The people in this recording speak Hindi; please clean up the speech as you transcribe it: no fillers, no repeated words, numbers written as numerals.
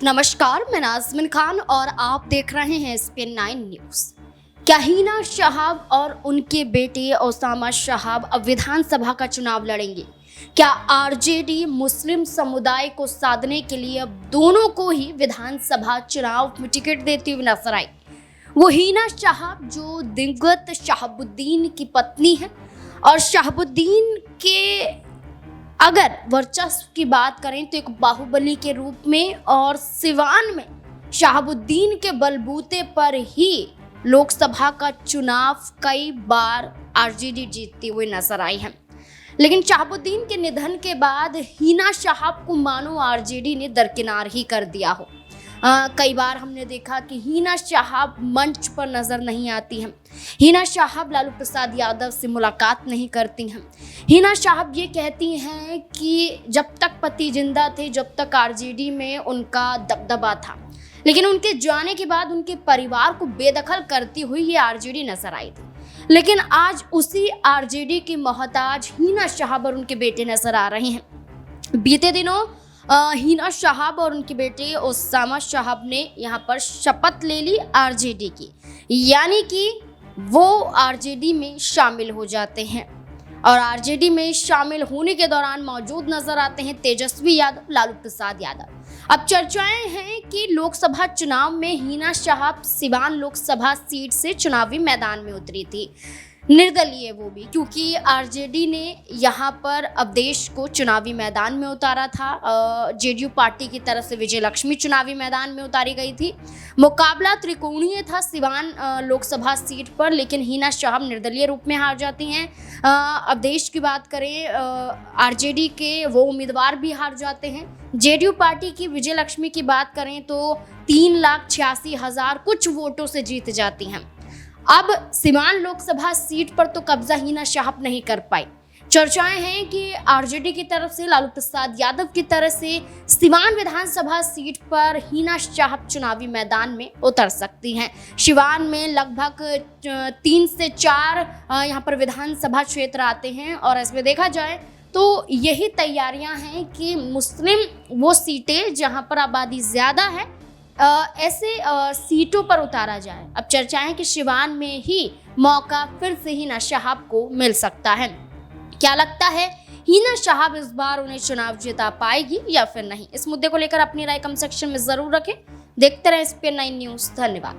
नमस्कार, मैं नाज़मीन खान और आप देख रहे हैं SPN 9 न्यूज़। क्या हिना शहाब और उनके बेटे ओसामा शहाब अब विधानसभा का चुनाव लड़ेंगे? क्या आरजेडी मुस्लिम समुदाय को साधने के लिए अब दोनों को ही विधानसभा चुनाव में टिकट देती हुई नजर आई? वो हिना शहाब जो दिवंगत शहाबुद्दीन की पत्नी है और शहाबुद्दीन के अगर वर्चस्व की बात करें तो एक बाहुबली के रूप में और सिवान में शहाबुद्दीन के बलबूते पर ही लोकसभा का चुनाव कई बार आरजेडी जीतती हुई नजर आई है। लेकिन शहाबुद्दीन के निधन के बाद हिना शहाब को मानो आरजेडी ने दरकिनार ही कर दिया हो। कई बार हमने देखा कि हिना शहाब मंच पर नजर नहीं आती हैं। हिना शहाब लालू प्रसाद यादव से मुलाकात नहीं करती हैं। हिना शहाब ये कहती हैं कि जब तक पति जिंदा थे, जब तक आरजेडी में उनका दबदबा था, लेकिन उनके जाने के बाद उनके परिवार को बेदखल करती हुई ये आरजेडी नजर आई थी। लेकिन आज उसी आरजेडी की मोहताज हिना शहाब और उनके बेटे नजर आ रहे हैं। बीते दिनों हिना शहाब और उनके बेटे ओसामा शहाब ने यहाँ पर शपथ ले ली आरजेडी की, यानी कि वो आरजेडी में शामिल हो जाते हैं। और आरजेडी में शामिल होने के दौरान मौजूद नजर आते हैं तेजस्वी यादव, लालू प्रसाद यादव। अब चर्चाएं हैं कि लोकसभा चुनाव में हिना शहाब सिवान लोकसभा सीट से चुनावी मैदान में उतरी थी, निर्दलीय वो भी, क्योंकि आरजेडी ने यहाँ पर अवधेश को चुनावी मैदान में उतारा था। जेडीयू पार्टी की तरफ से विजय लक्ष्मी चुनावी मैदान में उतारी गई थी। मुकाबला त्रिकोणीय था सिवान लोकसभा सीट पर, लेकिन हिना शहाब निर्दलीय रूप में हार जाती हैं। अवधेश की बात करें, आरजेडी के वो उम्मीदवार भी हार जाते हैं। जेडीयू पार्टी की विजय लक्ष्मी की बात करें तो 3,86,000 कुछ वोटों से जीत जाती हैं। अब सिवान लोकसभा सीट पर तो कब्जा हिना शहाब नहीं कर पाई। चर्चाएं हैं कि आरजेडी की तरफ से, लालू प्रसाद यादव की तरफ से सिवान विधानसभा सीट पर हिना शहाब चुनावी मैदान में उतर सकती हैं। सिवान में लगभग 3 से 4 यहाँ पर विधानसभा क्षेत्र आते हैं और इसमें देखा जाए तो यही तैयारियां हैं कि मुस्लिम वो सीटें जहाँ पर आबादी ज़्यादा है ऐसे सीटों पर उतारा जाए। अब चर्चा है कि सिवान में ही मौका फिर से हिना शहाब को मिल सकता है। क्या लगता है, हिना शहाब इस बार उन्हें चुनाव जिता पाएगी या फिर नहीं? इस मुद्दे को लेकर अपनी राय कमेंट सेक्शन में जरूर रखें। देखते रहें SPN 9 न्यूज़। धन्यवाद।